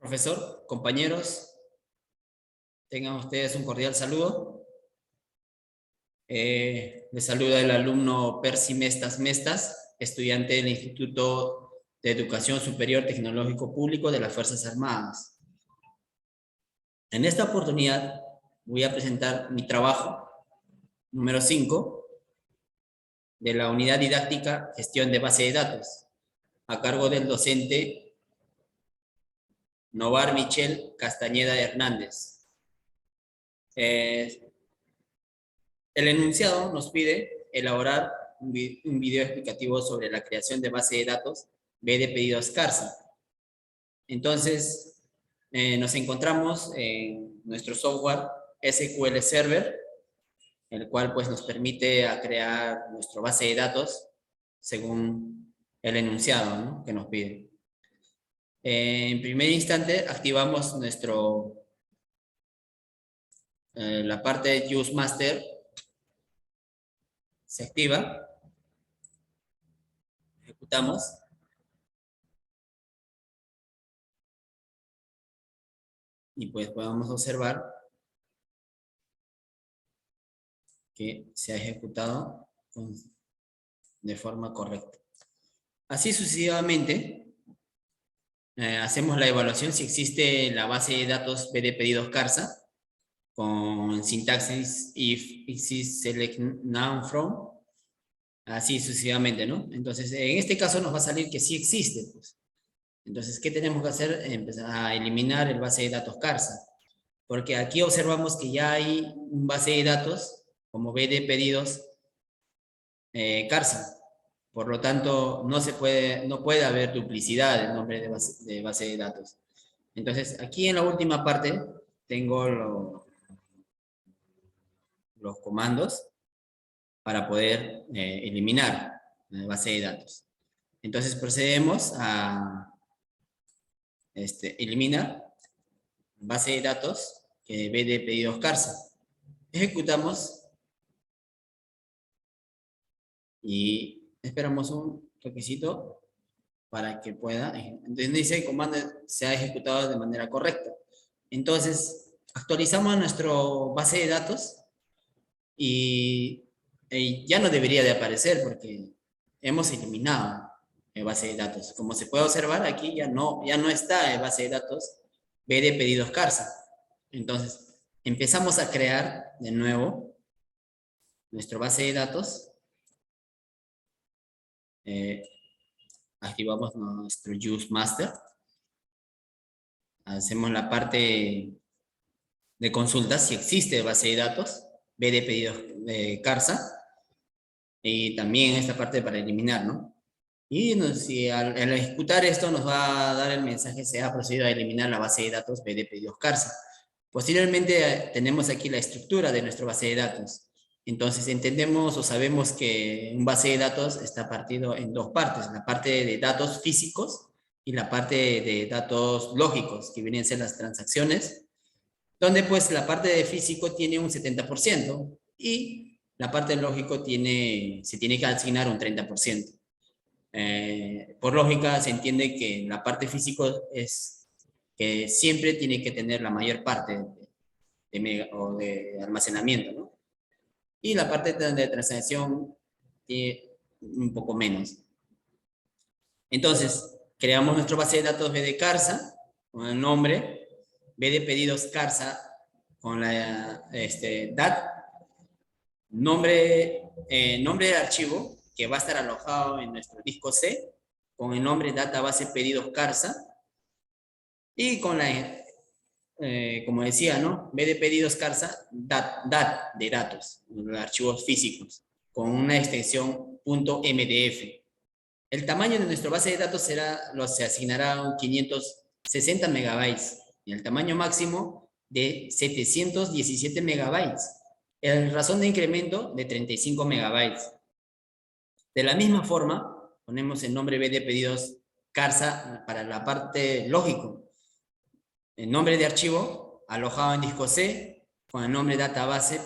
Profesor, compañeros, tengan ustedes un cordial saludo. Les saluda el alumno Percy Mestas, estudiante del Instituto de Educación Superior Tecnológico Público de las Fuerzas Armadas. En esta oportunidad voy a presentar mi trabajo número 5 de la unidad didáctica Gestión de Base de Datos, a cargo del docente Novar Michel Castañeda Hernández. El enunciado nos pide elaborar un video explicativo sobre la creación de base de datos B de pedidos CARSA. Entonces, nos encontramos en nuestro software SQL Server, el cual pues nos permite crear nuestra base de datos según el enunciado, ¿no?, que nos pide. En primer instante, activamos la parte de Use Master. Se activa, ejecutamos, y pues podemos observar que se ha ejecutado de forma correcta. Así sucesivamente, hacemos la evaluación si existe la base de datos B de pedidos CARSA con sintaxis if, exist, select, now, from, así sucesivamente, ¿no? Entonces, en este caso nos va a salir que sí existe, pues. Entonces, ¿qué tenemos que hacer? Empezar a eliminar el base de datos CARSA, porque aquí observamos que ya hay un base de datos como B de pedidos CARSA. Por lo tanto, no puede haber duplicidad del nombre de base de datos. Entonces, aquí en la última parte tengo los comandos para poder eliminar la base de datos. Entonces, procedemos a eliminar base de datos que B de pedidos CARSA. Ejecutamos y esperamos un requisito para que pueda. Entonces dice el comando se ha ejecutado de manera correcta. Entonces actualizamos nuestro base de datos y ya no debería de aparecer porque hemos eliminado el base de datos. Como se puede observar aquí ya no está el base de datos B de pedidos CARSA. Entonces empezamos a crear de nuevo nuestra base de datos. Activamos nuestro Use Master. Hacemos la parte de consultas si existe base de datos B de pedidos de CARSA. Y también esta parte para eliminar, ¿no? Y si al ejecutar esto nos va a dar el mensaje: se ha procedido a eliminar la base de datos B de pedidos CARSA. Posteriormente tenemos aquí la estructura de nuestra base de datos. Entonces entendemos o sabemos que un base de datos está partido en dos partes: la parte de datos físicos y la parte de datos lógicos, que vienen a ser las transacciones, donde pues la parte de físico tiene un 70% y la parte de lógico se tiene que asignar un 30%. Por lógica se entiende que la parte físico es que siempre tiene que tener la mayor parte de almacenamiento, ¿no? Y la parte de transacción tiene un poco menos. Entonces, creamos nuestra base de datos B de CARSA con el nombre, B de pedidos CARSA con la DAT, nombre de archivo que va a estar alojado en nuestro disco C con el nombre database pedidos CARSA y con la como decía, ¿no?, B de pedidos CARSA, DAT de datos, archivos físicos, con una extensión .mdf. El tamaño de nuestra base de datos se asignará un 560 megabytes y el tamaño máximo de 717 megabytes. En razón de incremento de 35 megabytes. De la misma forma, ponemos el nombre B de pedidos CARSA para la parte lógico. El nombre de archivo alojado en disco C con el nombre database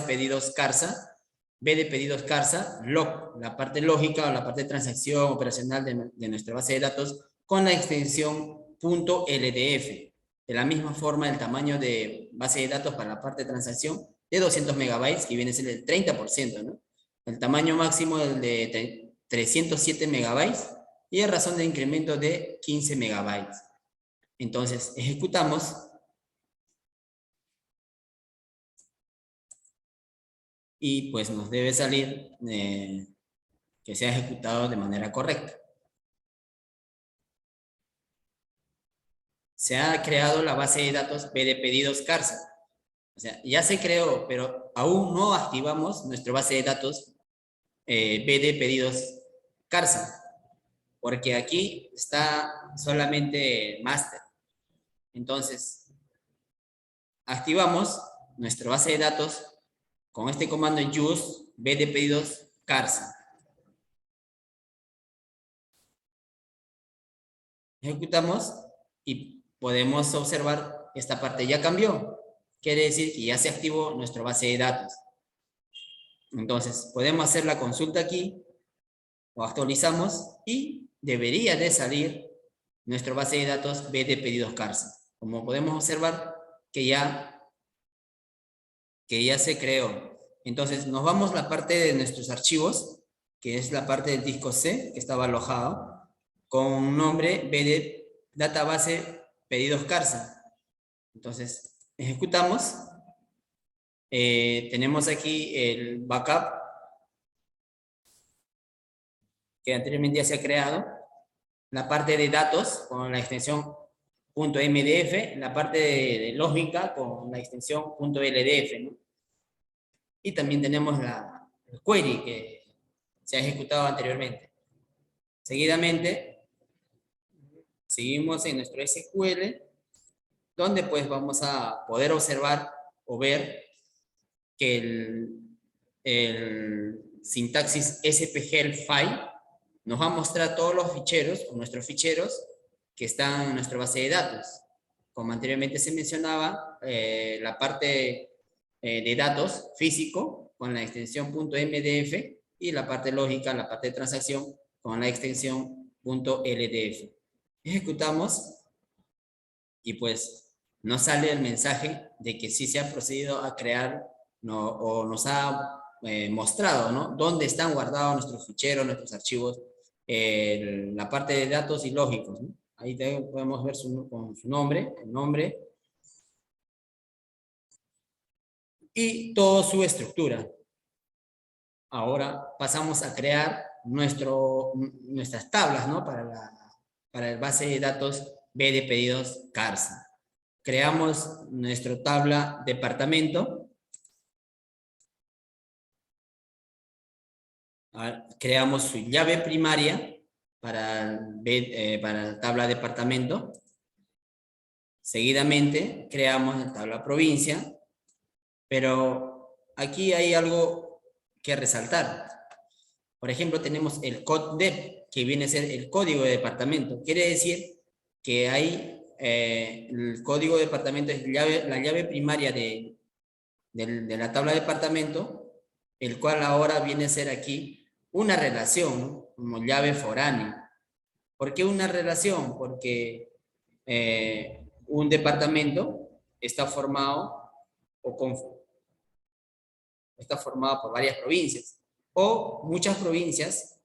pedidos CARSA, B de pedidos CARSA, log, la parte lógica o la parte de transacción operacional de nuestra base de datos con la extensión punto LDF. De la misma forma, el tamaño de base de datos para la parte de transacción de 200 megabytes, que viene a ser el 30%, ¿no? El tamaño máximo del de 307 megabytes y a razón de incremento de 15 megabytes. Entonces, ejecutamos. Y pues nos debe salir que sea ejecutado de manera correcta. Se ha creado la base de datos B de pedidos CARSA. O sea, ya se creó, pero aún no activamos nuestra base de datos B de pedidos CARSA, porque aquí está solamente master. Entonces, activamos nuestra base de datos con este comando use B de pedidos CARSA. Ejecutamos y podemos observar que esta parte ya cambió. Quiere decir que ya se activó nuestra base de datos. Entonces, podemos hacer la consulta aquí, lo actualizamos y debería de salir nuestra base de datos B de pedidos CARSA. Como podemos observar que ya se creó. Entonces, nos vamos a la parte de nuestros archivos, que es la parte del disco C, que estaba alojado, con un nombre B de database pedidos CARSA. Entonces, ejecutamos. Tenemos aquí el backup que anteriormente ya se ha creado. La parte de datos con la extensión .mdf, la parte de lógica con la extensión .ldf, ¿no? Y también tenemos el query que se ha ejecutado anteriormente. Seguidamente, seguimos en nuestro SQL, donde pues vamos a poder observar o ver que el sintaxis spgel file nos va a mostrar todos los ficheros o nuestros ficheros que están en nuestra base de datos. Como anteriormente se mencionaba, la parte de datos físico con la extensión .mdf y la parte lógica, la parte de transacción con la extensión .ldf. Ejecutamos y pues nos sale el mensaje de que sí se ha procedido a crear o nos ha mostrado, ¿no?, dónde están guardados nuestros ficheros, nuestros archivos, la parte de datos y lógicos, ¿no? Ahí podemos ver con su nombre, el nombre, y toda su estructura. Ahora pasamos a crear nuestras tablas, ¿no?, para el base de datos B de pedidos CARSA. Creamos nuestra tabla departamento. Creamos su llave primaria para la tabla departamento. Seguidamente creamos la tabla provincia, pero aquí hay algo que resaltar. Por ejemplo, tenemos el CODDEP, que viene a ser el código de departamento. Quiere decir que hay el código de departamento es la llave primaria de la tabla de departamento, el cual ahora viene a ser aquí una relación, ¿no?, como llave foránea. ¿Por qué una relación? Porque un departamento está formado por varias provincias, o muchas provincias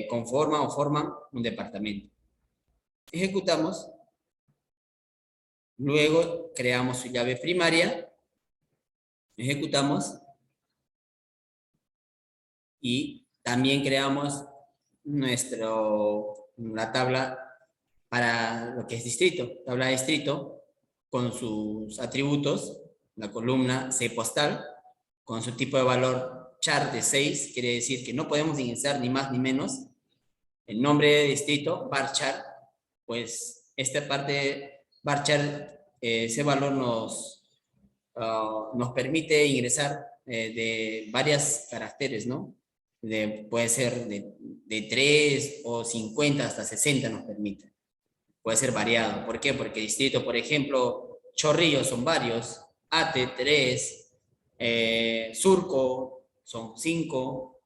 conforman o forman un departamento. Ejecutamos, luego creamos su llave primaria, ejecutamos, y también creamos la tabla para lo que es distrito, tabla de distrito, con sus atributos, la columna C postal, con su tipo de valor char de 6, quiere decir que no podemos ingresar ni más ni menos. El nombre de distrito, varchar, pues esta parte varchar, ese valor nos permite ingresar de varios caracteres, ¿no? Puede ser de 3 o 50 hasta 60 nos permite. Puede ser variado. ¿Por qué? Porque distrito, por ejemplo, Chorrillos son varios, Ate 3, Surco son 5,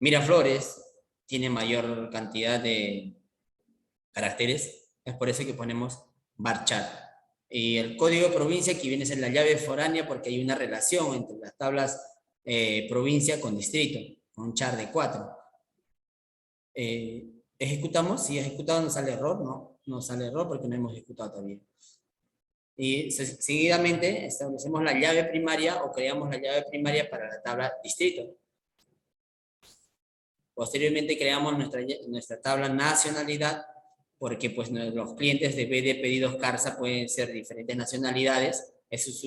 Miraflores tiene mayor cantidad de caracteres, Es por eso que ponemos varchar. Y el código de provincia aquí viene a ser la llave foránea porque hay una relación entre las tablas provincia con distrito, con char de 4. ¿Ejecutamos? Si ejecutado nos sale error, no sale error porque no hemos ejecutado todavía. Y seguidamente establecemos la llave primaria o creamos la llave primaria para la tabla distrito. Posteriormente creamos nuestra tabla nacionalidad porque pues los clientes de BD Pedidos Carsa pueden ser diferentes nacionalidades. Esa es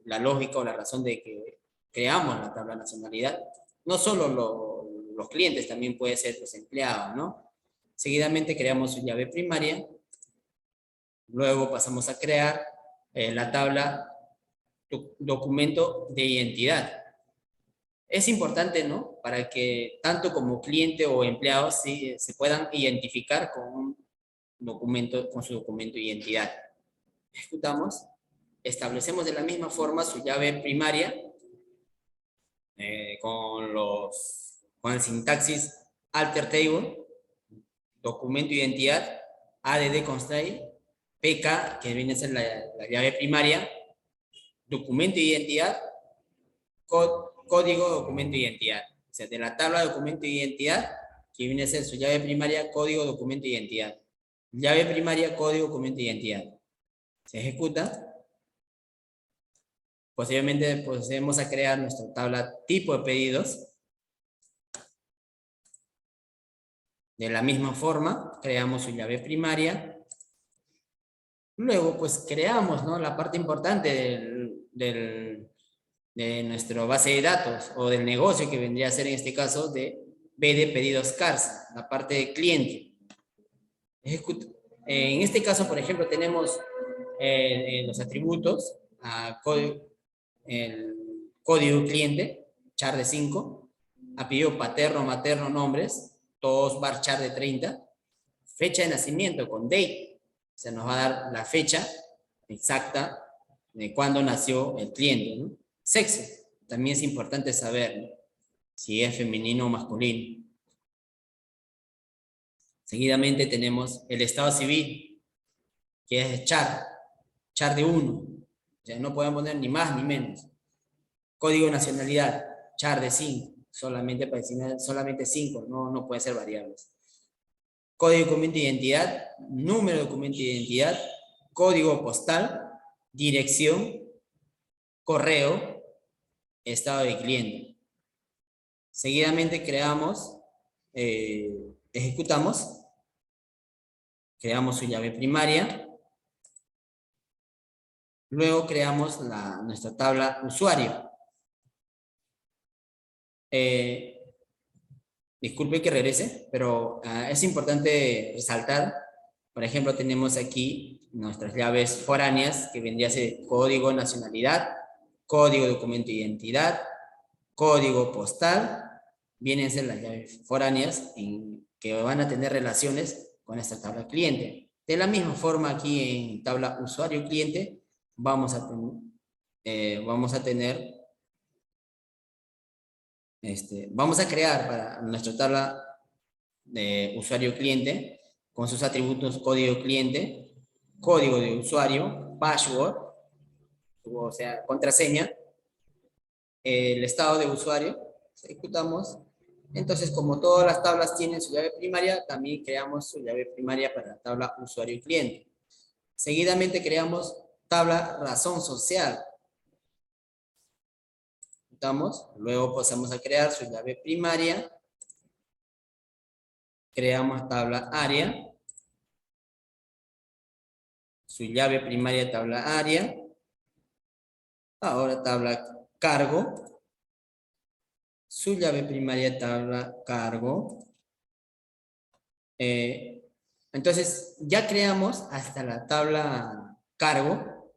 la lógica o la razón de que creamos la tabla nacionalidad. No solo los clientes, también puede ser pues, empleados, ¿no? Seguidamente creamos su llave primaria. Luego pasamos a crear la tabla documento de identidad. Es importante, ¿no? Para que tanto como cliente o empleado sí, se puedan identificar con un documento, con su documento de identidad. Ejecutamos, establecemos de la misma forma su llave primaria con el sintaxis alter table, documento de identidad, add constraint, pk, que viene a ser la llave primaria, documento de identidad, código documento de identidad. O sea, de la tabla de documento de identidad, que viene a ser su llave primaria, código documento de identidad. Llave primaria, código documento de identidad. Se ejecuta. Posteriormente procedemos a crear nuestra tabla tipo de pedidos. De la misma forma, creamos su llave primaria. Luego, pues creamos, ¿no? La parte importante de nuestra base de datos o del negocio que vendría a ser en este caso de BD Pedidos Carsa, la parte de cliente. En este caso, por ejemplo, tenemos los atributos, el código cliente, char de 5, apellido paterno, materno, nombres, todos var char de 30, fecha de nacimiento con date, se nos va a dar la fecha exacta de cuándo nació el cliente, ¿no? Sexo, también es importante saber, ¿no? Si es femenino o masculino. Seguidamente tenemos el estado civil, que es char de 1. O sea, no podemos poner ni más ni menos. Código de nacionalidad, char de 5. Solamente 5, no puede ser variables. Código de documento de identidad, número de documento de identidad, código postal, dirección, correo, estado de cliente. Seguidamente ejecutamos, creamos su llave primaria, luego creamos nuestra tabla usuario. Disculpe que regrese, pero es importante resaltar, por ejemplo, tenemos aquí nuestras llaves foráneas, que vendría a ser código nacionalidad, código documento de identidad, código postal, vienen a ser las llaves foráneas que van a tener relaciones con esta tabla cliente. De la misma forma aquí en tabla usuario cliente vamos a crear para nuestra tabla de usuario cliente con sus atributos código cliente, código de usuario, password, o sea, contraseña, el estado de usuario, ejecutamos. Entonces, como todas las tablas tienen su llave primaria, también creamos su llave primaria para la tabla usuario y cliente. Seguidamente creamos tabla razón social. Luego pasamos a crear su llave primaria. Creamos tabla área. Su llave primaria tabla área. Ahora tabla cargo. Su llave primaria tabla cargo. Entonces, ya creamos hasta la tabla cargo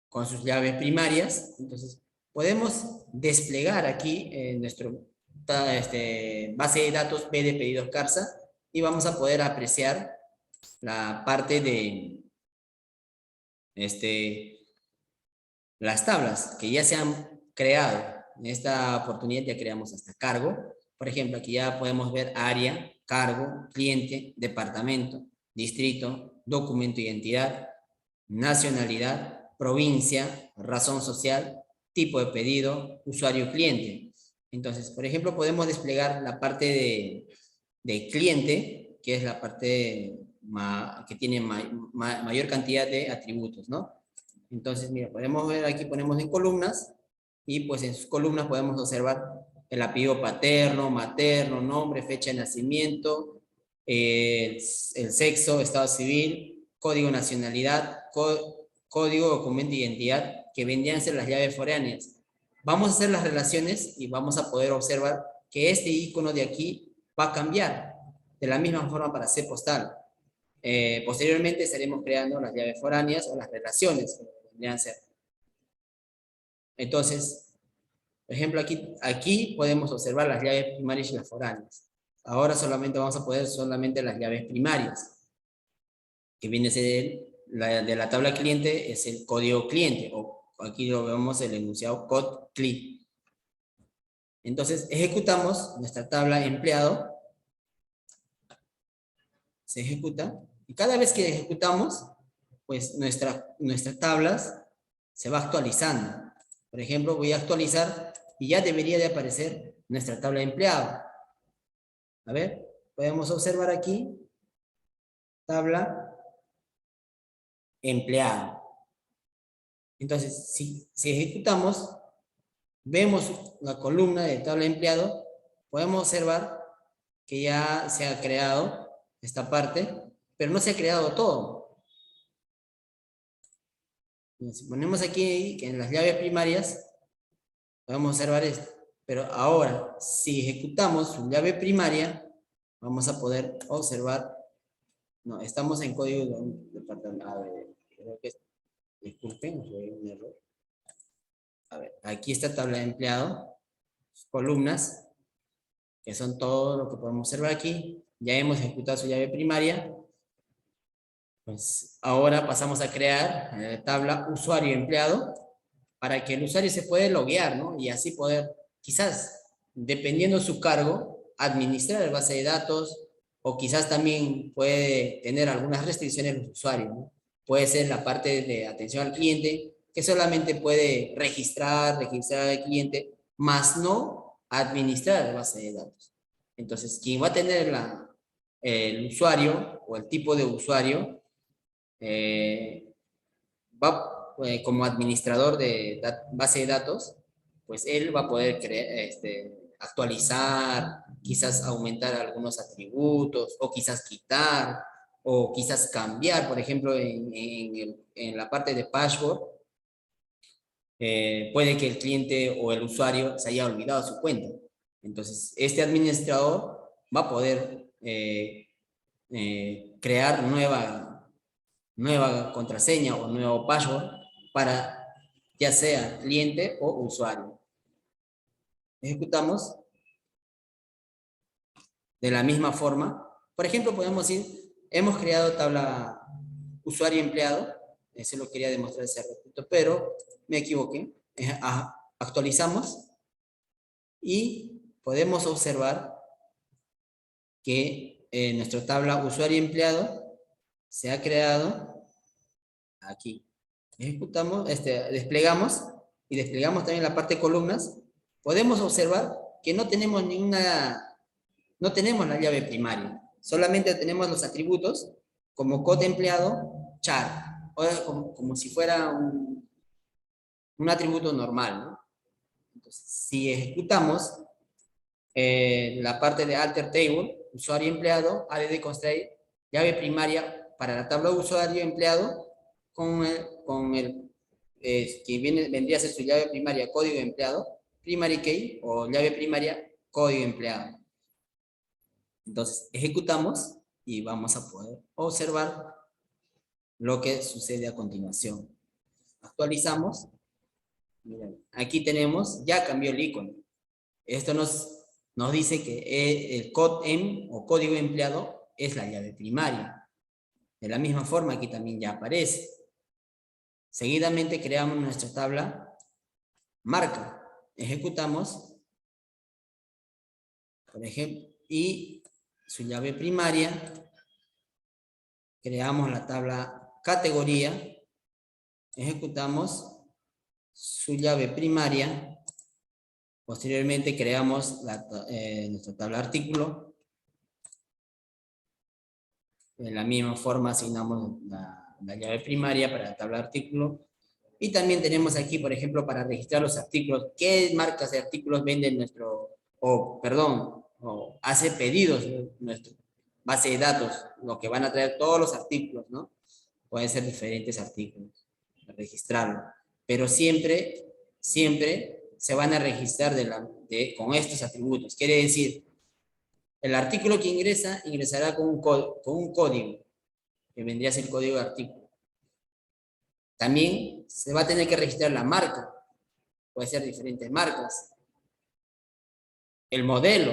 con sus llaves primarias. Entonces, podemos desplegar aquí nuestro base de datos BD Pedidos Carsa y vamos a poder apreciar la parte de las tablas que ya se han creado. En esta oportunidad ya creamos hasta cargo. Por ejemplo, aquí ya podemos ver área, cargo, cliente, departamento. distrito, documento de identidad, nacionalidad, provincia, razón social, tipo de pedido, usuario cliente. Entonces, por ejemplo, podemos desplegar la parte de cliente, que es la parte que tiene mayor cantidad de atributos, ¿no? Entonces, mira, podemos ver aquí, ponemos en columnas, y pues en sus columnas podemos observar el apellido paterno, materno, nombre, fecha de nacimiento, el sexo, estado civil, código de nacionalidad, código documento de identidad, que vendrían a ser las llaves foráneas. Vamos a hacer las relaciones y vamos a poder observar que este icono de aquí va a cambiar de la misma forma para ser postal. Posteriormente estaremos creando las llaves foráneas o las relaciones que vendrían a ser. Entonces, por ejemplo, aquí podemos observar las llaves primarias y las foráneas. Ahora solamente vamos a poder solamente las llaves primarias, que viene a ser de la tabla cliente, es el código cliente, o aquí lo vemos el enunciado code CLI. Entonces, ejecutamos nuestra tabla empleado, se ejecuta, y cada vez que ejecutamos, pues nuestras tablas se va actualizando. Por ejemplo, voy a actualizar y ya debería de aparecer nuestra tabla de empleado. A ver, podemos observar aquí, tabla empleado. Entonces, si ejecutamos, vemos la columna de tabla de empleado, podemos observar que ya se ha creado esta parte, pero no se ha creado todo. Si ponemos aquí que en las llaves primarias, podemos observar esto. Pero ahora, si ejecutamos su llave primaria, vamos a poder observar, no, estamos en código de departamento. A ver, creo que, disculpen, fue un error. A ver, aquí está tabla de empleado, columnas, que son todo lo que podemos observar aquí. Ya hemos ejecutado su llave primaria. Pues ahora pasamos a crear tabla usuario empleado para que el usuario se pueda loguear, ¿no? Y así poder, quizás, dependiendo de su cargo, administrar la base de datos o quizás también puede tener algunas restricciones los usuarios, ¿no? Puede ser la parte de atención al cliente, que solamente puede registrar al cliente, más no administrar la base de datos. Entonces, quien va a tener el usuario o el tipo de usuario va como administrador de base de datos, pues él va a poder actualizar, quizás aumentar algunos atributos, o quizás quitar, o quizás cambiar, por ejemplo, en la parte de password, puede que el cliente o el usuario se haya olvidado su cuenta. Entonces, este administrador va a poder crear nueva contraseña o nuevo password para ya sea cliente o usuario. Ejecutamos de la misma forma. Por ejemplo, podemos decir, hemos creado tabla usuario empleado, eso lo quería demostrar ese ratito, pero me equivoqué. Actualizamos y podemos observar que nuestra tabla usuario empleado se ha creado aquí. Ejecutamos, desplegamos y desplegamos también la parte de columnas. Podemos observar que no tenemos no tenemos la llave primaria. Solamente tenemos los atributos como code empleado, char, o como si fuera un atributo normal, ¿no? Entonces, si ejecutamos la parte de alter table, usuario empleado, add constraint, llave primaria para la tabla de usuario empleado, con el que vendría a ser su llave primaria código empleado, primary key o llave primaria código empleado. Entonces ejecutamos y vamos a poder observar lo que sucede a continuación. Actualizamos. Miren, aquí tenemos, ya cambió el icono. Esto nos dice que el code o código empleado es la llave primaria. De la misma forma aquí también ya aparece. Seguidamente creamos nuestra tabla marca. Ejecutamos, por ejemplo, y su llave primaria creamos la tabla categoría, ejecutamos su llave primaria, posteriormente creamos nuestra tabla artículo, de la misma forma asignamos la llave primaria para la tabla artículo, y también tenemos aquí, por ejemplo, para registrar los artículos, qué marcas de artículos venden o hace pedidos nuestra base de datos, lo que van a traer todos los artículos, ¿no? Pueden ser diferentes artículos, registrarlo, pero siempre se van a registrar con estos atributos. Quiere decir, el artículo que ingresará con un código, que vendría a ser el código de artículo. También se va a tener que registrar la marca, puede ser diferentes marcas. El modelo,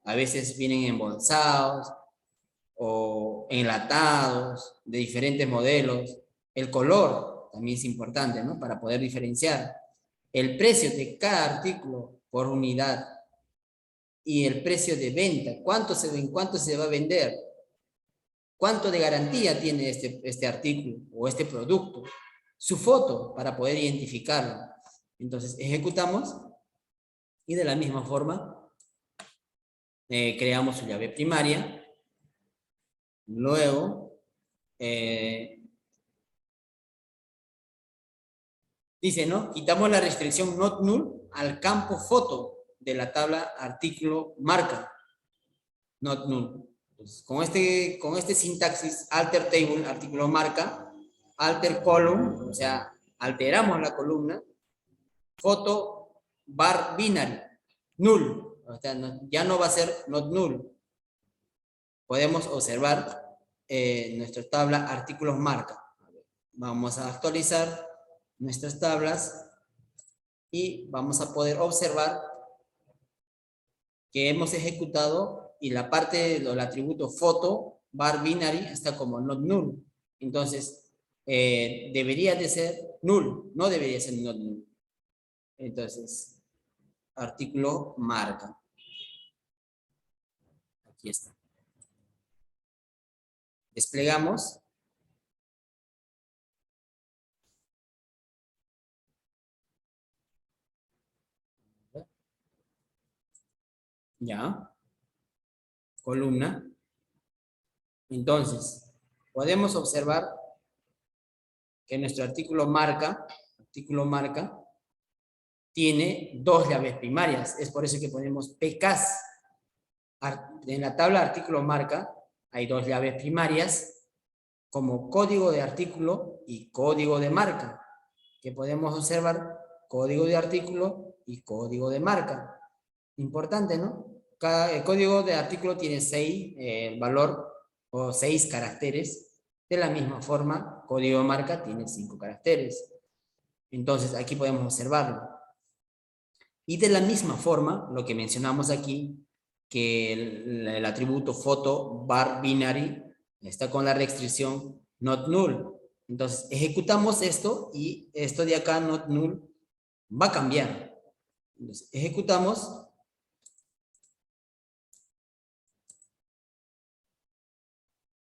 a veces vienen embolsados o enlatados de diferentes modelos. El color también es importante, ¿no? Para poder diferenciar. El precio de cada artículo por unidad y el precio de venta, cuánto se va a vender, cuánto de garantía tiene este artículo o este producto, su foto para poder identificarlo. Entonces ejecutamos y de la misma forma creamos su llave primaria. Luego dice, ¿no? Quitamos la restricción not null al campo foto de la tabla artículo marca not null. Entonces, con este sintaxis alter table artículo marca, alter column, o sea, alteramos la columna, foto bar binary null, o sea, ya no va a ser not null. Podemos observar nuestra tabla artículos marca. Vamos a actualizar nuestras tablas y vamos a poder observar que hemos ejecutado y la parte del atributo foto bar binary está como not null. Entonces, debería de ser null, no debería ser not null. Entonces, artículo marca. Aquí está. Desplegamos. Ya. Columna. Entonces, podemos observar que nuestro artículo marca, tiene dos llaves primarias. Es por eso que ponemos PKs. En la tabla artículo marca hay dos llaves primarias como código de artículo y código de marca, que podemos observar código de artículo y código de marca. Importante, ¿no? El código de artículo tiene 6 valor o 6 caracteres. De la misma forma, código de marca tiene 5 caracteres. Entonces, aquí podemos observarlo. Y de la misma forma, lo que mencionamos aquí, que el atributo photo bar binary está con la restricción not null. Entonces, ejecutamos esto y esto de acá, not null, va a cambiar. Entonces, ejecutamos.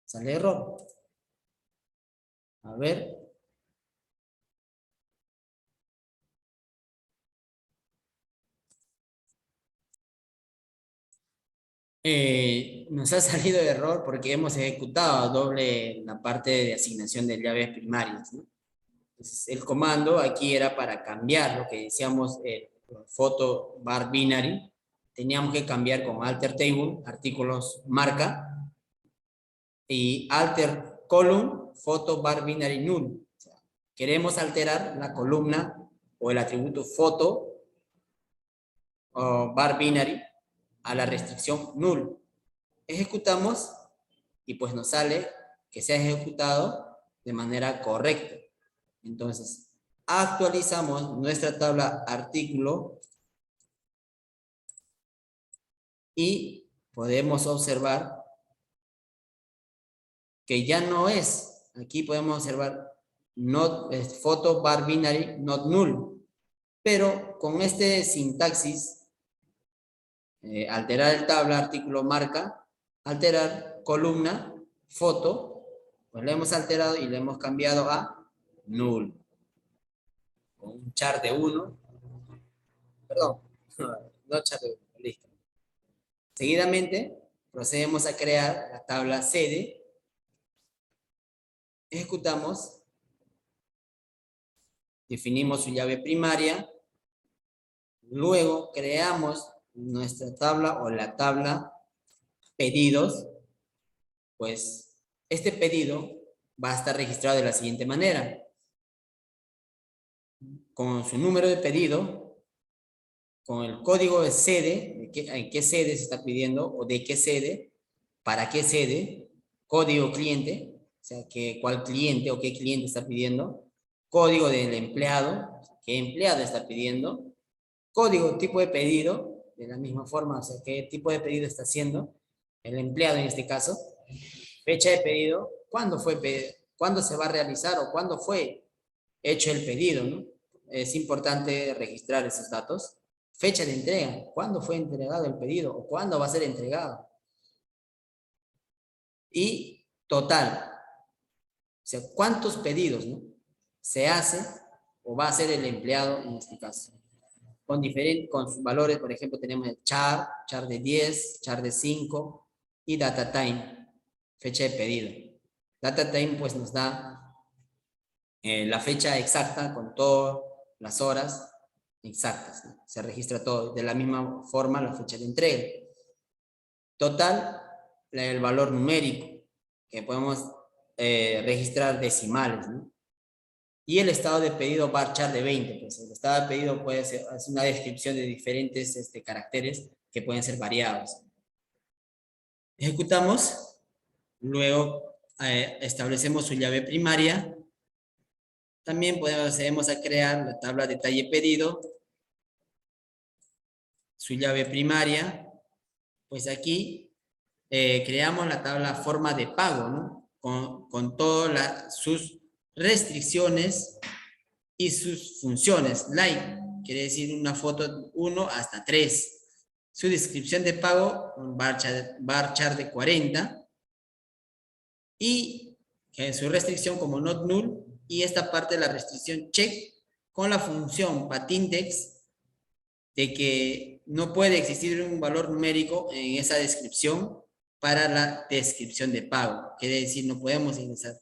Sale error. A ver. Nos ha salido de error porque hemos ejecutado doble la parte de asignación de llaves primarias, ¿no? Entonces, el comando aquí era para cambiar lo que decíamos photo bar binary. Teníamos que cambiar con alter table, artículos marca, y alter column, photo bar binary null. O sea, queremos alterar la columna o el atributo photo o bar binary a la restricción null. Ejecutamos y pues nos sale que se ha ejecutado de manera correcta. Entonces, actualizamos nuestra tabla artículo y podemos observar que ya no es, aquí podemos observar not, photo bar binary not null, pero con este sintaxis, alterar el tabla artículo marca, alterar columna, foto, Pues lo hemos alterado y lo hemos cambiado a null. Con un char de 1. Perdón, no char de 1, listo. Seguidamente, procedemos a crear la tabla sede. Ejecutamos, definimos su llave primaria, luego creamos nuestra tabla o la tabla pedidos. Pues este pedido va a estar registrado de la siguiente manera. Con su número de pedido, con el código de sede, en qué sede se está pidiendo o de qué sede, para qué sede, código cliente, o sea, cuál cliente o qué cliente está pidiendo, código del empleado, qué empleado está pidiendo, código tipo de pedido, de la misma forma, o sea, qué tipo de pedido está haciendo el empleado en este caso, fecha de pedido, cuándo se va a realizar o cuándo fue hecho el pedido, ¿no? Es importante registrar esos datos. Fecha de entrega, cuándo fue entregado el pedido o cuándo va a ser entregado. Y total, o sea, cuántos pedidos, ¿no?, se hace o va a hacer el empleado en este caso. Con sus valores, por ejemplo, tenemos el char de 10, char de 5 y data time, fecha de pedido. Data time pues nos da la fecha exacta con todas las horas exactas, ¿no? Se registra todo. De la misma forma la fecha de entrega. Total, el valor numérico, que podemos registrar decimales, ¿no? Y el estado de pedido varchar de 20. Pues el estado de pedido puede ser, es una descripción de diferentes caracteres que pueden ser variados. Ejecutamos, luego establecemos su llave primaria. También procedemos a crear la tabla detalle pedido, su llave primaria. Pues aquí creamos la tabla forma de pago, ¿no? Con todas sus restricciones y sus funciones. Like, quiere decir una foto 1 hasta 3. Su descripción de pago, un varchar de 40. Y su restricción como not null. Y esta parte de la restricción check con la función patindex de que no puede existir un valor numérico en esa descripción para la descripción de pago. Quiere decir, no podemos ingresar.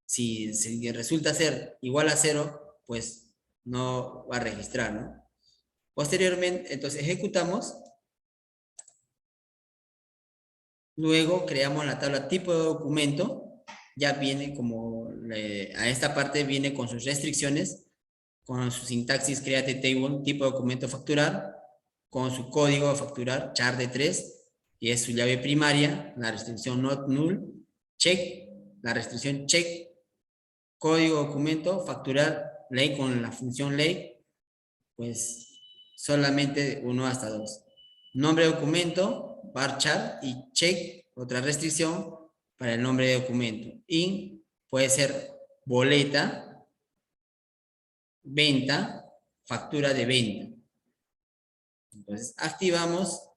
Si resulta ser igual a 0, pues no va a registrar, ¿no? Posteriormente, entonces ejecutamos. Luego creamos la tabla tipo de documento. Ya viene como, a esta parte viene con sus restricciones, con su sintaxis create table, tipo de documento facturar, con su código a facturar, char de 3, y es su llave primaria, la restricción not null, check, la restricción check, código documento, facturar, ley con la función ley, pues solamente 1 hasta 2. Nombre de documento, varchar y check, otra restricción para el nombre de documento. In puede ser boleta, venta, factura de venta. Entonces activamos,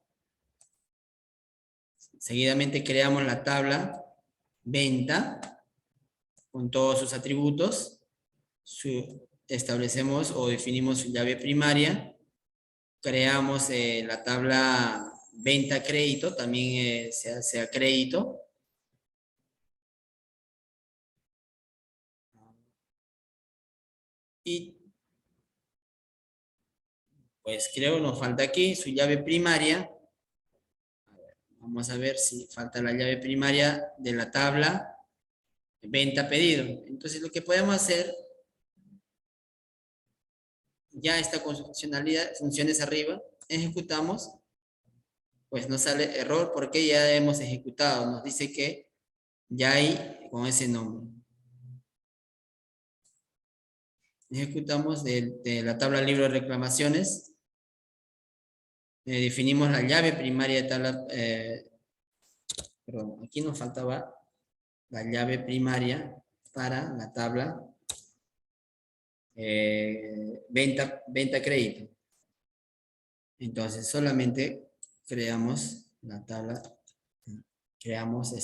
seguidamente creamos la tabla venta con todos sus atributos, establecemos o definimos su llave primaria, creamos la tabla venta crédito, también se hace a crédito. Y pues creo nos falta aquí su llave primaria. Vamos a ver si falta la llave primaria de la tabla venta pedido. Entonces lo que podemos hacer, ya está con funciones arriba, ejecutamos, pues nos sale error porque ya hemos ejecutado, nos dice que ya hay con ese nombre. Ejecutamos de la tabla libro de reclamaciones, definimos la llave primaria de tabla, perdón, aquí nos faltaba la llave primaria para la tabla venta crédito. Entonces solamente creamos la tabla creamos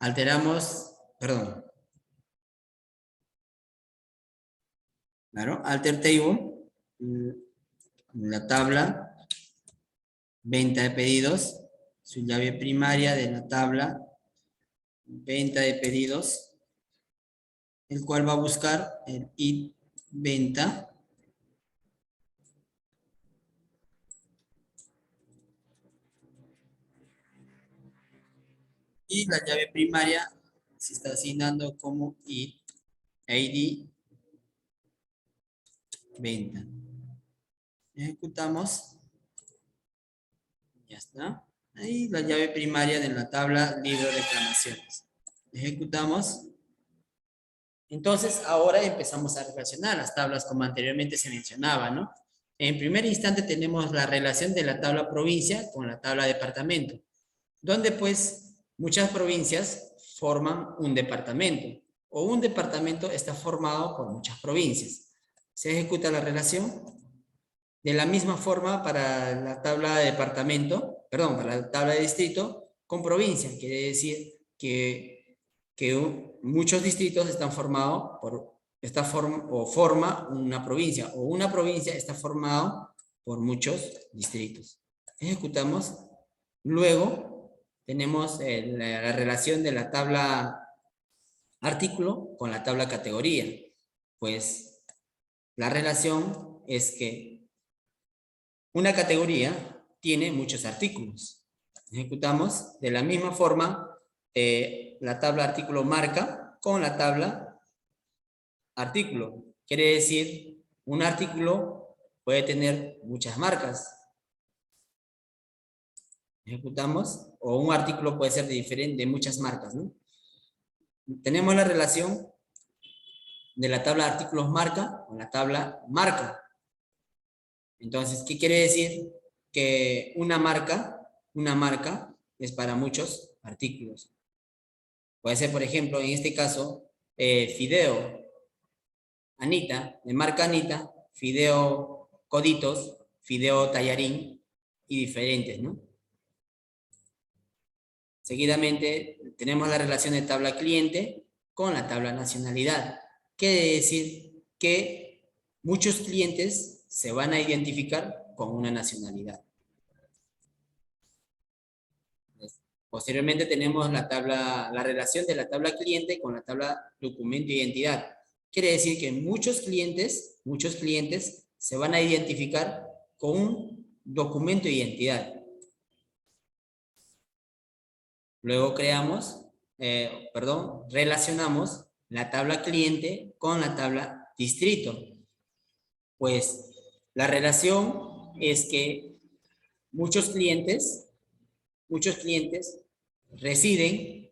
alteramos, perdón. Claro, alter table, la tabla, venta de pedidos, su llave primaria de la tabla, venta de pedidos, el cual va a buscar el id venta. Y la llave primaria se está asignando como id venta. Ejecutamos. Ya está. Ahí la llave primaria de la tabla libro de reclamaciones. Ejecutamos. Entonces, ahora empezamos a relacionar las tablas como anteriormente se mencionaba, ¿no? En primer instante tenemos la relación de la tabla provincia con la tabla departamento, donde pues muchas provincias forman un departamento, o un departamento está formado por muchas provincias. Se ejecuta la relación. De la misma forma para la tabla de departamento, perdón, para la tabla de distrito con provincia. Quiere decir que muchos distritos están formados por esta forma o forma una provincia, o una provincia está formado por muchos distritos. Ejecutamos. Luego tenemos la relación de la tabla artículo con la tabla categoría. Pues la relación es que una categoría tiene muchos artículos. Ejecutamos de la misma forma la tabla artículo marca con la tabla artículo. Quiere decir, un artículo puede tener muchas marcas. Ejecutamos, o un artículo puede ser de muchas marcas, ¿no? Tenemos la relación de la tabla artículos marca con la tabla marca. Entonces, ¿qué quiere decir? Que una marca es para muchos artículos. Puede ser, por ejemplo, en este caso, Fideo, Anita, de marca Anita, Fideo Coditos, Fideo Tallarín y diferentes, ¿no? Seguidamente, tenemos la relación de tabla cliente con la tabla nacionalidad. Quiere decir que muchos clientes se van a identificar con una nacionalidad. Posteriormente tenemos la relación de la tabla cliente con la tabla documento de identidad. Quiere decir que muchos clientes se van a identificar con un documento de identidad. Luego relacionamos la tabla cliente con la tabla distrito. Pues la relación es que muchos clientes residen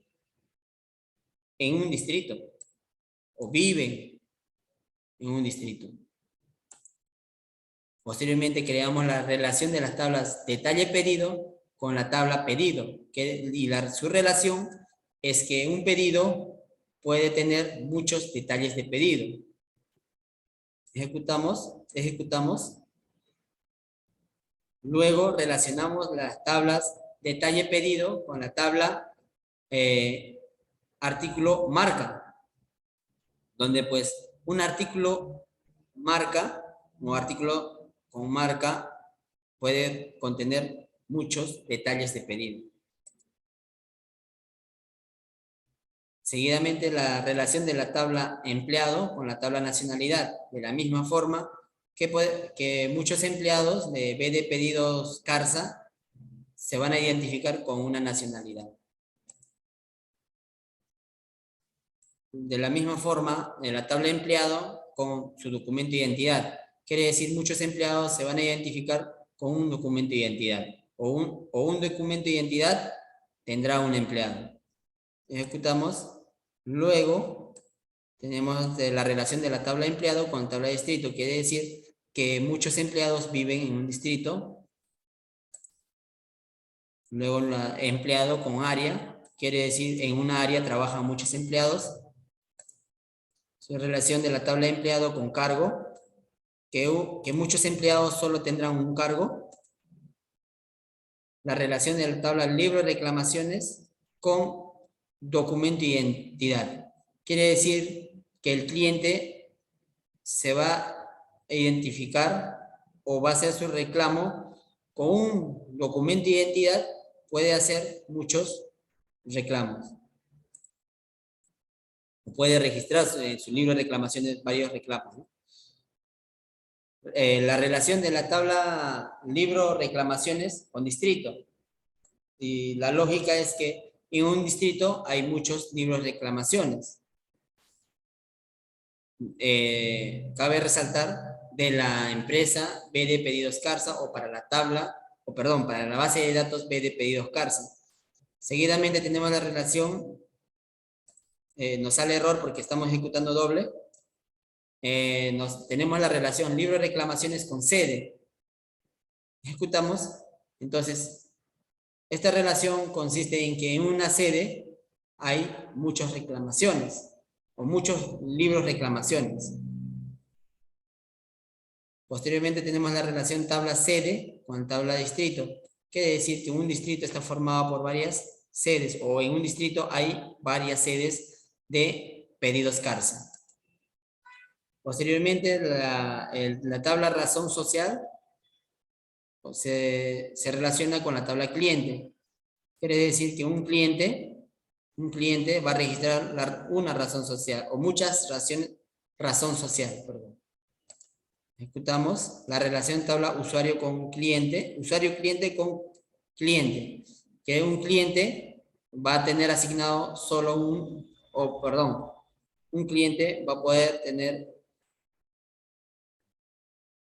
en un distrito o viven en un distrito. Posteriormente creamos la relación de las tablas detalle pedido con la tabla pedido, su relación es que un pedido puede tener muchos detalles de pedido. Ejecutamos. Luego relacionamos las tablas detalle pedido con la tabla artículo marca, donde pues un artículo marca o artículo con marca puede contener muchos detalles de pedido. Seguidamente la relación de la tabla empleado con la tabla nacionalidad, de la misma forma que muchos empleados de B de pedidos CARSA se van a identificar con una nacionalidad. De la misma forma, de la tabla empleado con su documento de identidad. Quiere decir, muchos empleados se van a identificar con un documento de identidad. O un documento de identidad tendrá un empleado. Ejecutamos. Luego, tenemos la relación de la tabla empleado con la tabla distrito. Quiere decir que muchos empleados viven en un distrito. Luego, empleado con área. Quiere decir, en una área trabajan muchos empleados. Su relación de la tabla de empleado con cargo, que muchos empleados solo tendrán un cargo. La relación de la tabla libro de reclamaciones con documento de identidad. Quiere decir que el cliente se va a identificar o va a hacer su reclamo con un documento de identidad, puede hacer muchos reclamos. Puede registrar en su libro de reclamaciones varios reclamos, ¿no? La relación de la tabla libro reclamaciones con distrito. Y la lógica es que en un distrito hay muchos libros de reclamaciones. Cabe resaltar de la empresa BD Pedidos Carsa o para la tabla, o perdón, para la base de datos BD Pedidos Carsa. Seguidamente tenemos la relación, nos sale error porque estamos ejecutando doble. Tenemos la relación libro de reclamaciones con sede. Ejecutamos, entonces, esta relación consiste en que en una sede hay muchas reclamaciones o muchos libros reclamaciones. Posteriormente tenemos la relación tabla sede con tabla distrito. Quiere decir que un distrito está formado por varias sedes o en un distrito hay varias sedes de pedidos Carsa. Posteriormente la tabla razón social se relaciona con la tabla cliente. Quiere decir que un cliente va a registrar una razón social o muchas razón social, perdón. Ejecutamos la relación tabla usuario con cliente, usuario cliente con cliente, que un cliente va a tener asignado solo un cliente va a poder tener,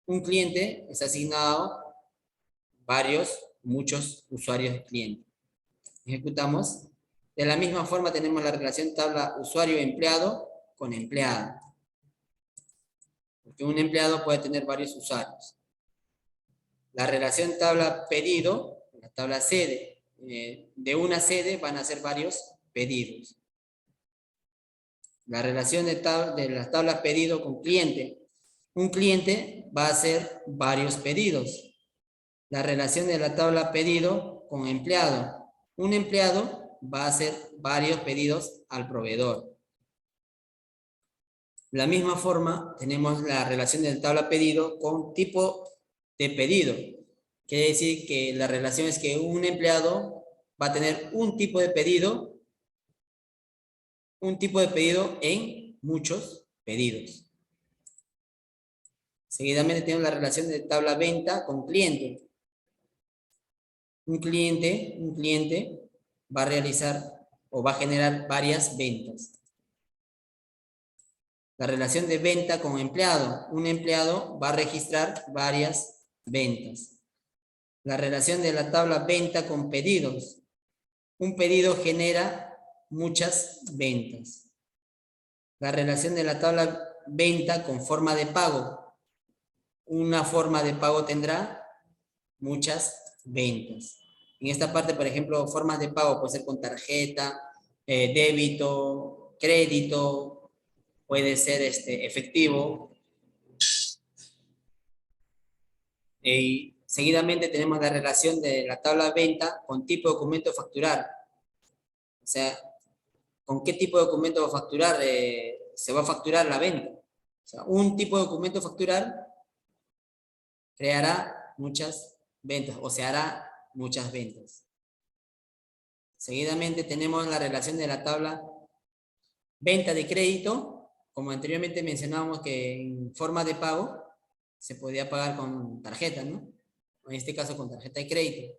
un cliente es asignado muchos usuarios de cliente. Ejecutamos. De la misma forma tenemos la relación tabla usuario-empleado con empleado. Porque un empleado puede tener varios usuarios. La relación tabla pedido, la tabla sede. De una sede van a ser varios pedidos. La relación de las tablas pedido con cliente. Un cliente va a hacer varios pedidos. La relación de la tabla pedido con empleado. Un empleado va a hacer varios pedidos al proveedor. De la misma forma, tenemos la relación de la tabla pedido con tipo de pedido. Quiere decir que la relación es que un empleado va a tener un tipo de pedido en muchos pedidos. Seguidamente tenemos la relación de tabla venta con cliente. Un cliente va a realizar o va a generar varias ventas. La relación de venta con empleado. Un empleado va a registrar varias ventas. La relación de la tabla venta con pedidos. Un pedido genera muchas ventas. La relación de la tabla venta con forma de pago. Una forma de pago tendrá muchas ventas. En esta parte, por ejemplo, formas de pago puede ser con tarjeta, débito, crédito, puede ser efectivo. Y seguidamente tenemos la relación de la tabla venta con tipo de documento a facturar. O sea, ¿con qué tipo de documento va a facturar? Se va a facturar la venta. O sea, un tipo de documento a facturar creará muchas ventas o se hará muchas ventas. Seguidamente tenemos la relación de la tabla venta de crédito. Como anteriormente mencionábamos que en forma de pago se podía pagar con tarjeta, ¿no? En este caso con tarjeta de crédito.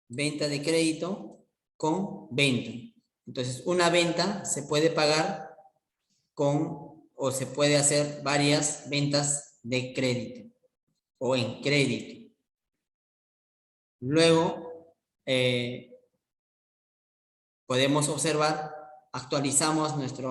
Venta de crédito con venta. Entonces, una venta se puede pagar o se puede hacer varias ventas de crédito o en crédito. Luego, podemos observar, actualizamos nuestras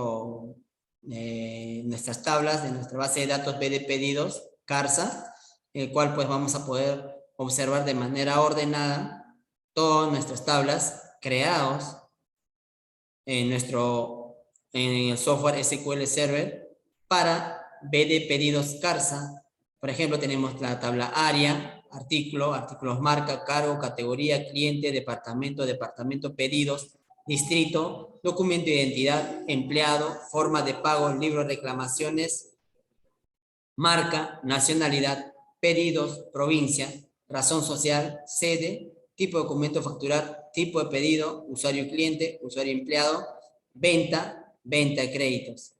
tablas de nuestra base de datos BD pedidos, Carsa, el cual pues vamos a poder observar de manera ordenada todas nuestras tablas creados en el software SQL Server para BD pedidos Carsa. Por ejemplo, tenemos la tabla área, artículo, artículos marca, cargo, categoría, cliente, departamento, departamento, pedidos, distrito, documento de identidad, empleado, forma de pago, libro de reclamaciones, marca, nacionalidad, pedidos, provincia, razón social, sede, tipo de documento a facturar, tipo de pedido, usuario cliente, usuario empleado, venta, venta de créditos.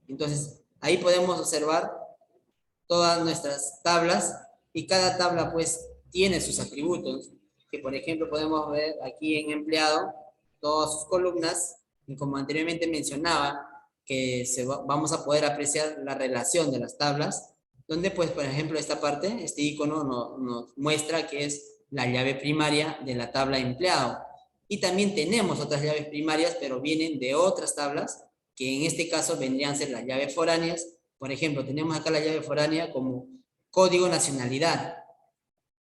Entonces, ahí podemos observar todas nuestras tablas y cada tabla pues tiene sus atributos, que por ejemplo podemos ver aquí en empleado todas sus columnas y como anteriormente mencionaba que vamos a poder apreciar la relación de las tablas, donde pues por ejemplo esta parte, este icono nos muestra que es la llave primaria de la tabla empleado. Y también tenemos otras llaves primarias, pero vienen de otras tablas, que en este caso vendrían a ser las llaves foráneas. Por ejemplo, tenemos acá la llave foránea como código nacionalidad.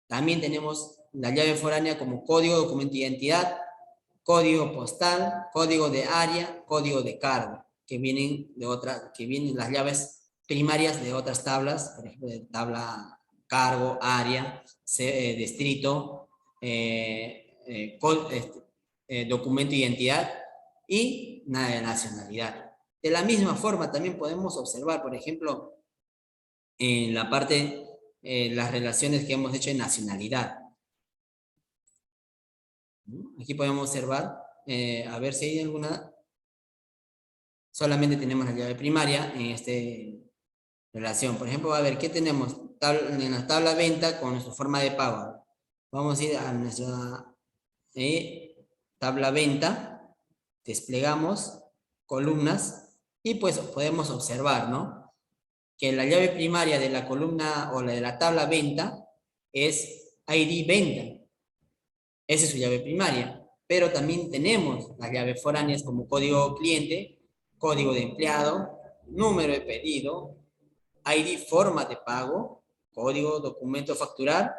También tenemos la llave foránea como código documento de identidad, código postal, código de área, código de cargo, que vienen las llaves primarias de otras tablas, por ejemplo, de tabla cargo, área, distrito, documento de identidad y nacionalidad. De la misma forma también podemos observar, por ejemplo, en la parte, las relaciones que hemos hecho en nacionalidad. Aquí podemos observar, a ver si hay alguna. Solamente tenemos la llave primaria en esta relación. Por ejemplo, a ver, ¿qué tenemos? En la tabla venta con nuestra forma de pago. Vamos a ir a nuestra tabla venta, desplegamos columnas y pues podemos observar, ¿no? Que la llave primaria de la columna o la de la tabla venta es ID venta. Esa es su llave primaria. Pero también tenemos las llaves foráneas como código cliente, código de empleado, número de pedido, ID forma de pago, código documento a facturar.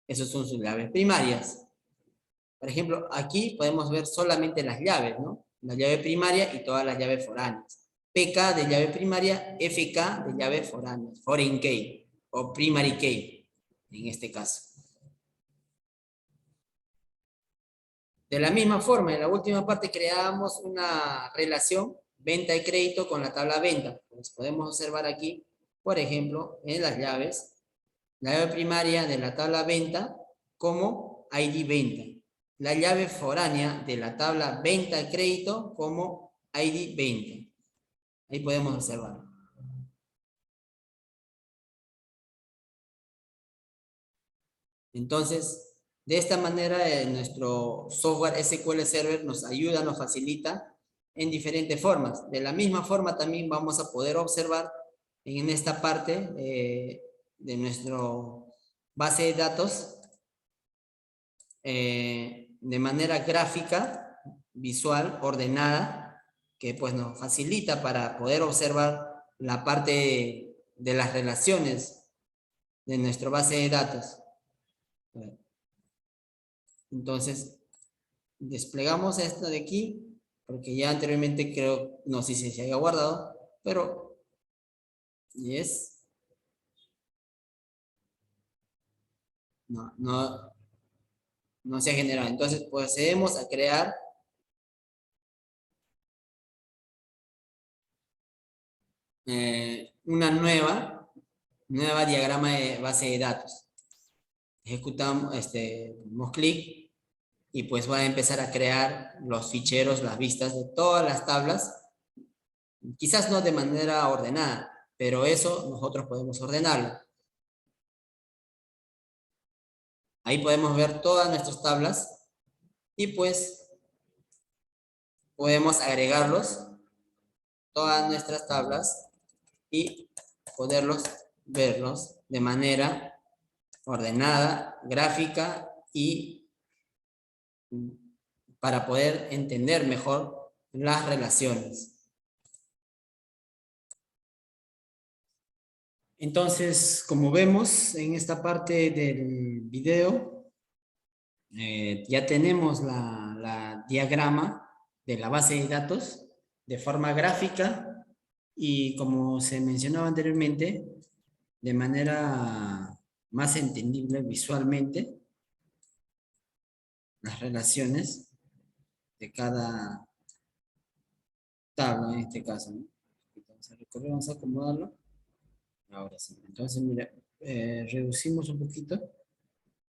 Esas son sus llaves primarias. Por ejemplo, aquí podemos ver solamente las llaves, ¿no? La llave primaria y todas las llaves foráneas. PK de llave primaria, FK de llave foránea, foreign key o primary key en este caso. De la misma forma, en la última parte creamos una relación venta y crédito con la tabla venta. Pues podemos observar aquí, por ejemplo, en las llaves, la llave primaria de la tabla venta como ID venta. La llave foránea de la tabla venta y crédito como ID venta. Ahí podemos observar. Entonces, de esta manera, nuestro software SQL Server nos ayuda, nos facilita en diferentes formas. De la misma forma también vamos a poder observar en esta parte de nuestro base de datos de manera gráfica, visual, ordenada, que pues nos facilita para poder observar la parte de las relaciones de nuestra base de datos. Entonces, desplegamos esto de aquí, porque ya anteriormente creo, no sé si se haya guardado, pero yes. No se ha generado. Entonces procedemos a crear una nueva diagrama de base de datos. Ejecutamos, damos clic y pues va a empezar a crear los ficheros, las vistas de todas las tablas. Quizás no de manera ordenada, pero eso nosotros podemos ordenarlo. Ahí podemos ver todas nuestras tablas y pues podemos agregarlos, todas nuestras tablas y poderlos verlos de manera ordenada, gráfica y para poder entender mejor las relaciones. Entonces, como vemos en esta parte del video, ya tenemos la diagrama de la base de datos de forma gráfica y como se mencionaba anteriormente, de manera más entendible visualmente las relaciones de cada tabla en este caso, ¿no? Vamos a recorrer, vamos a acomodarlo. Ahora sí. Entonces, mira, reducimos un poquito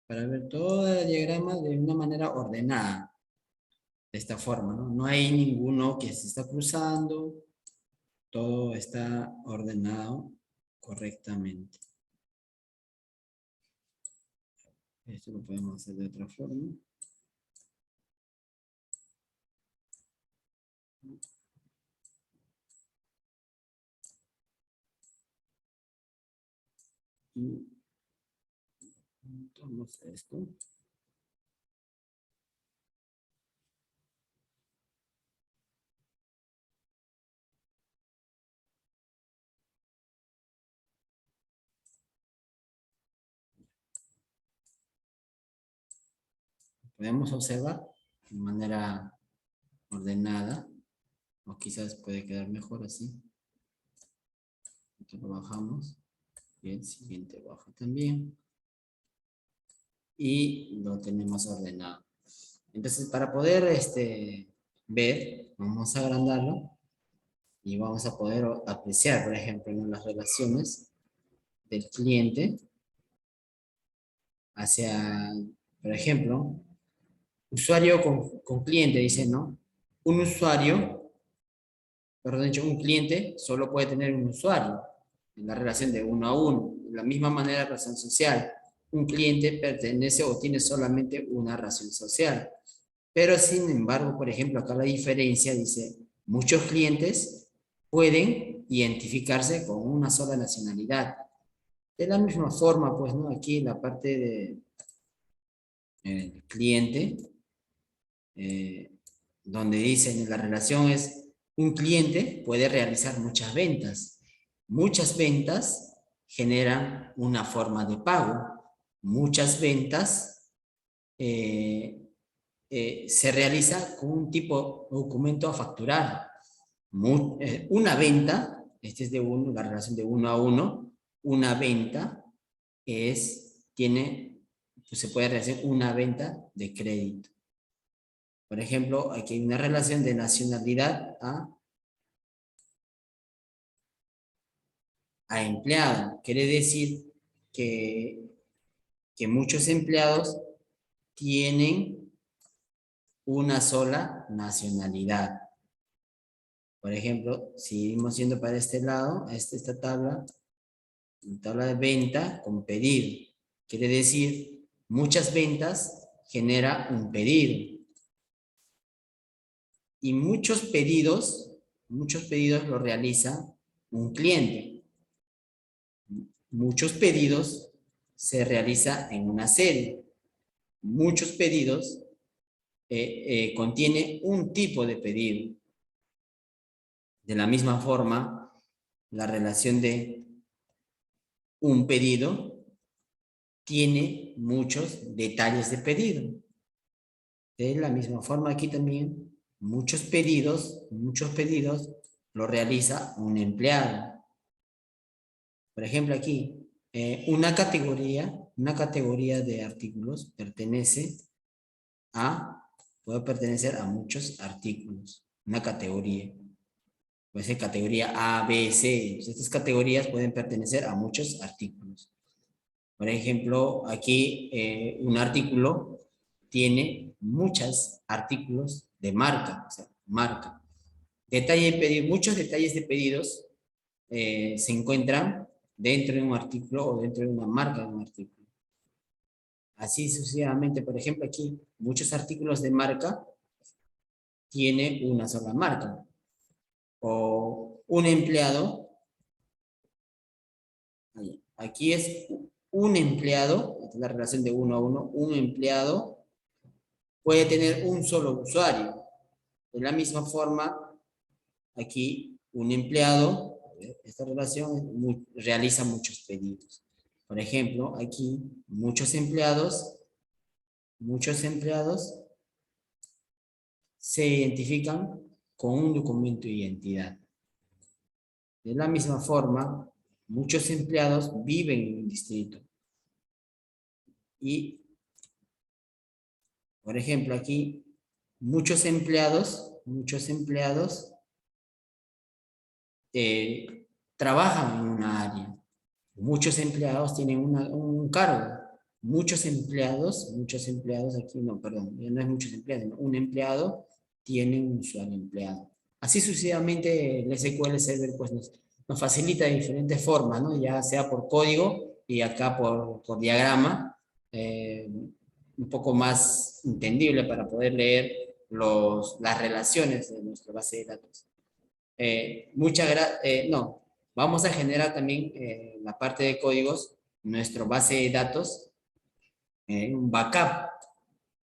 para ver todo el diagrama de una manera ordenada. De esta forma, ¿no? No hay ninguno que se está cruzando. Todo está ordenado correctamente. Esto lo podemos hacer de otra forma. Y tomamos esto. Podemos observar de manera ordenada, o quizás puede quedar mejor así. Esto lo bajamos. Y el siguiente baja también. Y lo tenemos ordenado. Entonces, para poder ver, vamos a agrandarlo y vamos a poder apreciar, por ejemplo, en las relaciones del cliente hacia, por ejemplo, usuario con cliente, dice, ¿no? Un usuario, perdón, dicho, un cliente solo puede tener un usuario en la relación de uno a uno. De la misma manera, relación social. Un cliente pertenece o tiene solamente una relación social. Pero sin embargo, por ejemplo, acá la diferencia dice, muchos clientes pueden identificarse con una sola nacionalidad. De la misma forma, pues, ¿no? Aquí la parte de cliente, eh, donde dicen la relación es, un cliente puede realizar muchas ventas. Muchas ventas generan una forma de pago. Muchas ventas se realiza con un tipo de documento a facturar. Una venta, este es de uno, la relación de uno a uno, una venta tiene, pues se puede realizar una venta de crédito. Por ejemplo, aquí hay una relación de nacionalidad a empleado. Quiere decir que muchos empleados tienen una sola nacionalidad. Por ejemplo, si seguimos yendo para este lado, esta tabla de venta con pedido. Quiere decir, muchas ventas genera un pedido. Y muchos pedidos lo realiza un cliente. Muchos pedidos se realiza en una serie. Muchos pedidos contiene un tipo de pedido. De la misma forma, la relación de un pedido tiene muchos detalles de pedido. De la misma forma, aquí también muchos pedidos lo realiza un empleado. Por ejemplo, aquí, una categoría de artículos puede pertenecer a muchos artículos. Una categoría. Puede ser categoría A, B, C. Entonces, estas categorías pueden pertenecer a muchos artículos. Por ejemplo, aquí un artículo tiene muchos artículos de marca, o sea, marca. Muchos detalles de pedidos se encuentran dentro de un artículo o dentro de una marca de un artículo. Así sucesivamente, por ejemplo, aquí muchos artículos de marca tiene una sola marca. O un empleado, aquí es un empleado, esta es la relación de uno a uno, un empleado puede tener un solo usuario. De la misma forma, aquí un empleado, esta relación realiza muchos pedidos. Por ejemplo, aquí muchos empleados se identifican con un documento de identidad. De la misma forma, muchos empleados viven en un distrito. Y, por ejemplo, aquí, muchos empleados trabajan en una área. Muchos empleados tienen un cargo. Muchos empleados, aquí no, perdón, no es muchos empleados, un empleado tiene un usuario empleado. Así sucesivamente el SQL Server pues nos facilita de diferentes formas, ¿no? Ya sea por código y acá por diagrama, un poco más entendible para poder leer las relaciones de nuestra base de datos. No, vamos a generar también la parte de códigos, nuestra base de datos, un backup.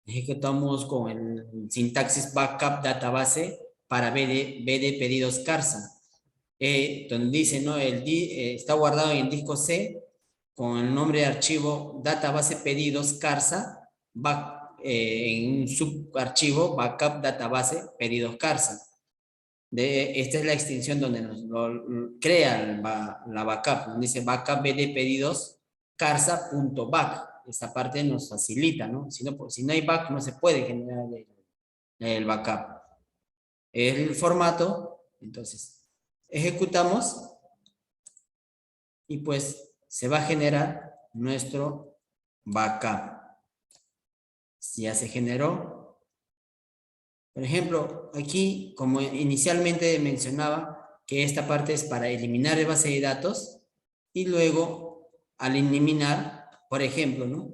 Ejecutamos con el sintaxis backup database para BD pedidos Carsa. Donde dice, ¿no? Está guardado en el disco C con el nombre de archivo database pedidos Carsa, en un subarchivo backup database pedidos Carsa. Esta es la extensión donde nos crea la backup, donde dice backup bd pedidos carsa.back. Esta parte nos facilita, ¿no? Si no hay back, no se puede generar el backup. El formato, entonces, ejecutamos y pues se va a generar nuestro backup. Ya se generó. Por ejemplo, aquí, como inicialmente mencionaba, que esta parte es para eliminar el base de datos y luego, al eliminar, por ejemplo, ¿no?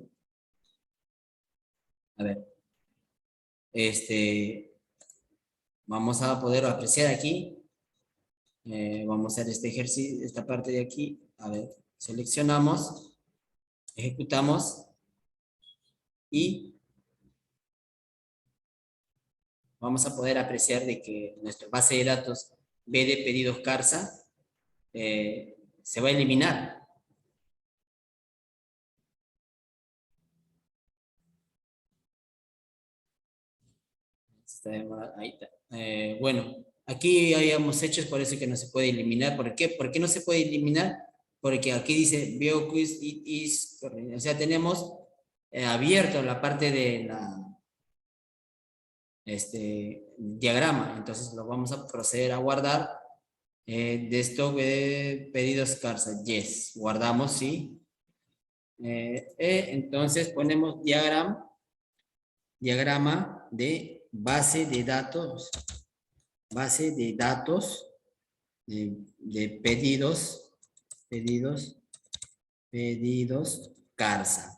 A ver, vamos a poder apreciar aquí. Vamos a hacer este ejercicio, esta parte de aquí. A ver, seleccionamos, ejecutamos y vamos a poder apreciar de que nuestra base de datos BD pedidos Carsa se va a eliminar. Ahí está. Bueno, aquí habíamos hecho, es por eso que no se puede eliminar. ¿Por qué? ¿Por qué no se puede eliminar? Porque aquí dice BioQuiz is, o sea, tenemos abierto la parte de diagrama. Entonces lo vamos a proceder a guardar. De stock pedidos Carsa, yes, guardamos, sí. Entonces ponemos diagrama de base de datos de pedidos Carsa.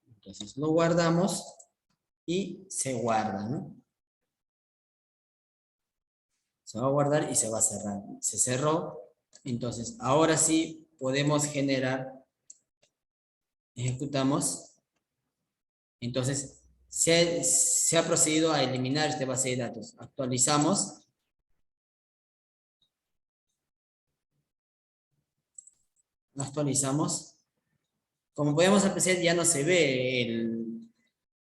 Entonces lo guardamos y se guarda, ¿no? Se va a guardar y se va a cerrar. Se cerró. Entonces, ahora sí podemos generar, ejecutamos. Entonces, se ha procedido a eliminar esta base de datos. Actualizamos. Actualizamos. Como podemos apreciar, ya no se ve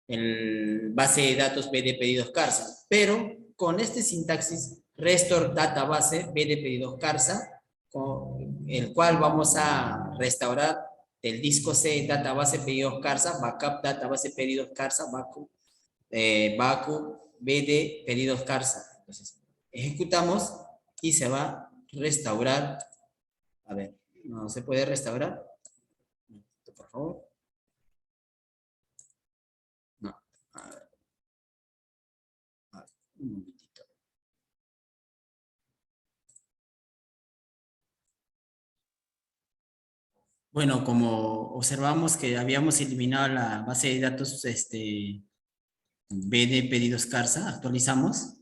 el base de datos BD pedidos Carsa, pero con este sintaxis restore database BD pedidos Carsa, con el cual vamos a restaurar del disco C database pedidos Carsa, backup database pedidos Carsa, backup BD pedidos Carsa. Entonces, ejecutamos y se va a restaurar. A ver, no se puede restaurar. Por favor. No. A ver. Un momentito. Bueno, como observamos que habíamos eliminado la base de datos BD pedidos Carsa, actualizamos.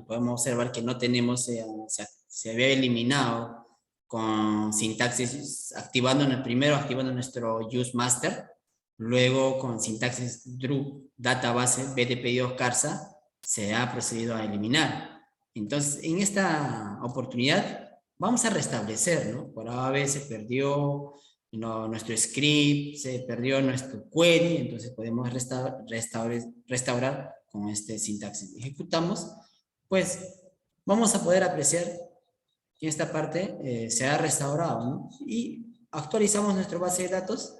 Podemos observar que no tenemos, se había eliminado con sintaxis primero activando nuestro use master, luego con sintaxis drew database BD pedidos Carsa se ha procedido a eliminar. Entonces, en esta oportunidad vamos a restablecer, ¿no? Por A veces se perdió nuestro script, se perdió nuestro query, entonces podemos restaurar con este sintaxis. Ejecutamos, pues vamos a poder apreciar y esta parte se ha restaurado, ¿no? Y actualizamos nuestra base de datos.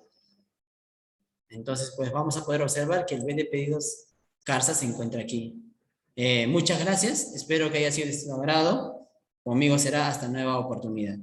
Entonces, pues vamos a poder observar que el B de pedidos Carsa se encuentra aquí. Muchas gracias, espero que haya sido de su agrado. Conmigo será hasta nueva oportunidad.